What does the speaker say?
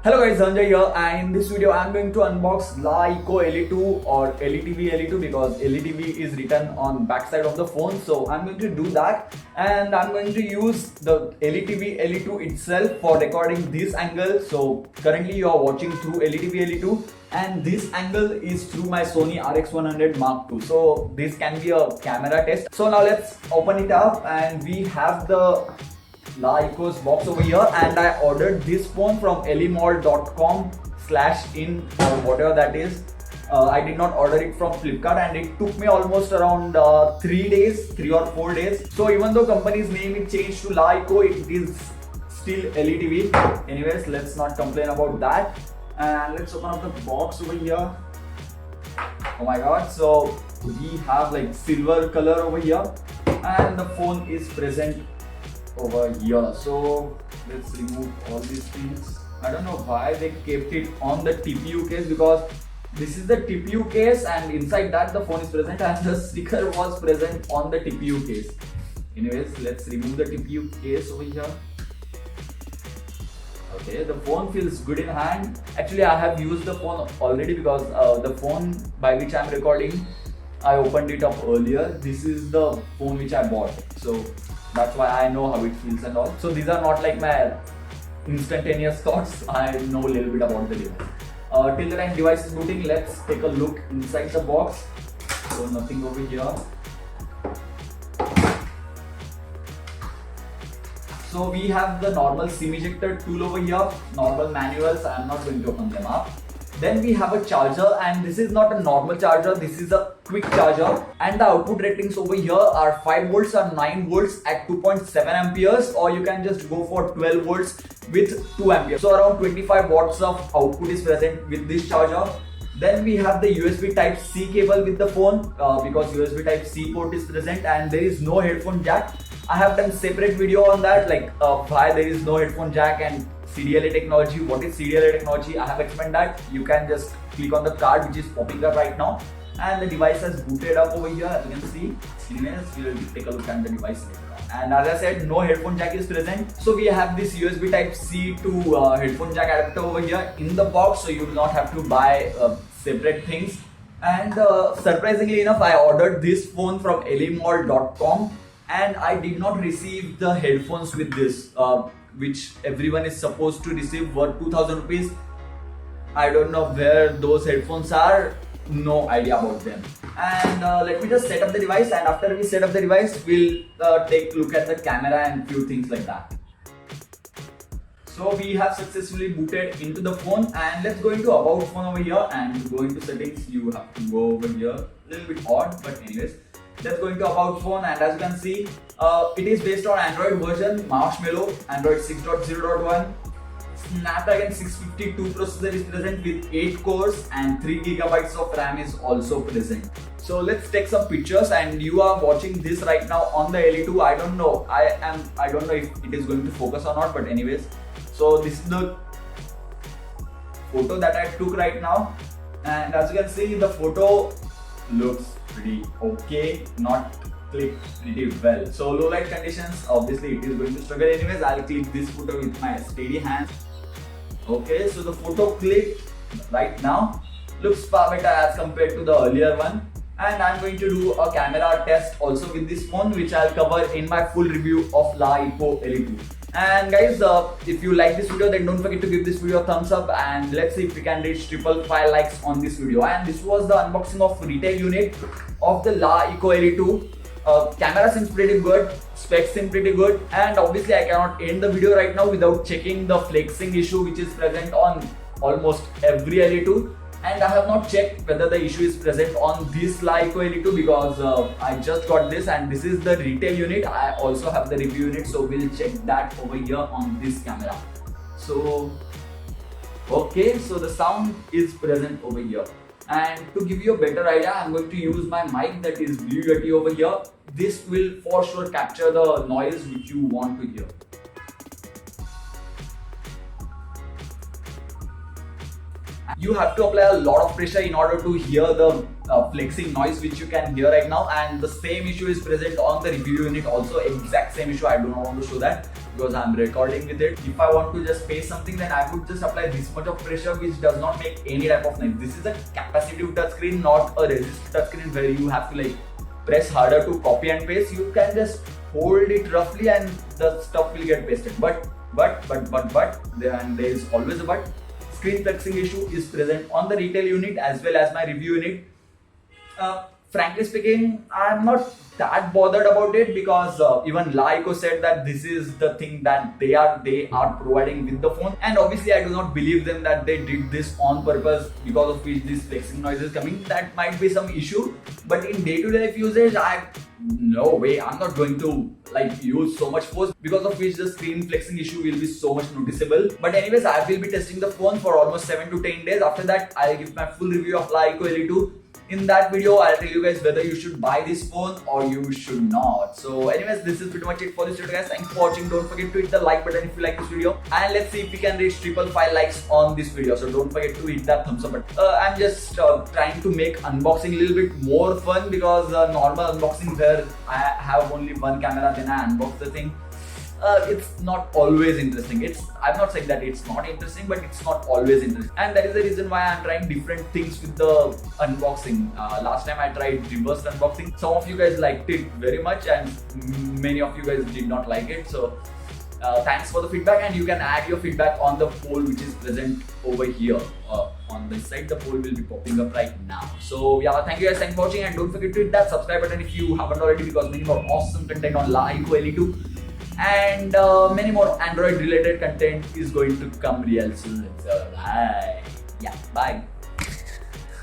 Hello guys, Sanjay here, and in this video I am going to unbox La Eco LE2 or LETV LE2 because LETV is written on backside of the phone. So I'm going to do that, and I'm going to use the LETV LE2 itself for recording this angle. So currently you are watching through LETV LE2 and this angle is through my Sony RX100 Mark II. So this can be a camera test. So now let's open it up, and we have the La Eco's box over here, and I ordered this phone from elimall.com/in or whatever that is. I did not order it from Flipkart, and it took me almost around 3 or 4 days. So even though company's name is changed to La Eco, it is still LETV. Anyways, let's not complain about that, and let's open up the box over here. Oh my god, so we have like silver color over here, and the phone is present over here. So let's remove all these things. I don't know why they kept it on the TPU case, because this is the TPU case and inside that the phone is present, and the sticker was present on the TPU case. Anyways, let's remove the TPU case over here. Okay, the phone feels good in hand. Actually, I have used the phone already because the phone by which I am recording, I opened it up earlier. This is the phone which I bought, so that's why I know how it feels and all. So these are not like my instantaneous thoughts. I know a little bit about the device. Till the time device is booting, let's take a look inside the box. So nothing over here. So we have the normal SIM ejector tool over here, normal manuals. I am not going to open them up. Then we have a charger, and this is not a normal charger, this is a quick charger, and the output ratings over here are 5 volts or 9 volts at 2.7 amperes, or you can just go for 12 volts with 2 amperes. So around 25 watts of output is present with this charger. Then we have the USB type C cable with the phone because USB type C port is present, and there is no headphone jack. I have done separate video on that, like why there is no headphone jack and CDLA technology. What is CDLA technology? I have explained that. You can just click on the card which is popping up right now, and the device has booted up over here, as you can see. Anyways, we will take a look at the device later on. And as I said, no headphone jack is present. So we have this USB type C to headphone jack adapter over here in the box, so you will not have to buy separate things. And surprisingly enough, I ordered this phone from elimall.com, and I did not receive the headphones with this, which everyone is supposed to receive, worth 2000 rupees. I don't know where those headphones are, no idea about them. And let me just set up the device, and after we set up the device, we'll take a look at the camera and few things like that. So we have successfully booted into the phone, and let's go into about phone over here, and to go into settings you have to go over here. A little bit odd, but anyways, let's go into about phone, and as you can see, it is based on Android version Marshmallow, Android 6.0.1. Snapdragon 652 processor is present with 8 cores, and 3 GB of RAM is also present. So let's take some pictures, and you are watching this right now on the LE2. I don't know if it is going to focus or not, but anyways, so this is the photo that I took right now, and as you can see, the photo looks pretty okay, not clicked pretty well. So low light conditions, obviously it is going to struggle. Anyways, I'll click this photo with my steady hand. Okay, so the photo clicked right now, looks far better as compared to the earlier one. And I'm going to do a camera test also with this phone, which I'll cover in my full review of La Eco LE2. And guys, if you like this video, then don't forget to give this video a thumbs up, and let's see if we can reach 555 likes on this video. And this was the unboxing of retail unit of the La Eco LE2. Camera seems pretty good, specs seem pretty good, and obviously I cannot end the video right now without checking the flexing issue which is present on almost every LE2. And I have not checked whether the issue is present on this La Eco LE2 because I just got this, and this is the retail unit. I also have the review unit, so we'll check that over here on this camera. So okay, so the sound is present over here. And to give you a better idea, I'm going to use my mic that is Blue Yeti over here. This will for sure capture the noise which you want to hear. You have to apply a lot of pressure in order to hear the flexing noise which you can hear right now, and the same issue is present on the review unit also. Exact same issue. I do not want to show that because I'm recording with it. If I want to just paste something, then I would just apply this much of pressure, which does not make any type of noise. This is a capacitive touchscreen, not a resistive touchscreen where you have to like press harder to copy and paste. You can just hold it roughly and the stuff will get pasted. But then there is always a but. Screen flexing issue is present on the retail unit as well as my review unit. Frankly speaking, I'm not that bothered about it because even Laiko said that this is the thing that they are providing with the phone, and obviously I do not believe them that they did this on purpose because of which this flexing noise is coming. That might be some issue, but in day-to-day life usage, no way, I'm not going to like use so much force because of which the screen flexing issue will be so much noticeable. But anyways, I will be testing the phone for almost 7 to 10 days. After that, I'll give my full review of Laiko LE2. In that video, I'll tell you guys whether you should buy this phone or you should not. So anyways, this is pretty much it for this video guys. Thanks for watching. Don't forget to hit the like button if you like this video, and let's see if we can reach 555 likes on this video. So don't forget to hit that thumbs up button. I'm just trying to make unboxing a little bit more fun because normal unboxing where I have only one camera, then I unbox the thing. It's not always interesting. I'm not saying that it's not interesting, but it's not always interesting, and that is the reason why I'm trying different things with the unboxing. Last time I tried reverse unboxing. Some of you guys liked it very much, and many of you guys did not like it. So thanks for the feedback, and you can add your feedback on the poll which is present over here. On this side, the poll will be popping up right now. So yeah, thank you guys, thanks for watching, and don't forget to hit that subscribe button if you haven't already, because many more awesome content on Laiko LE2 and many more Android related content is going to come real soon. So bye. Yeah, bye.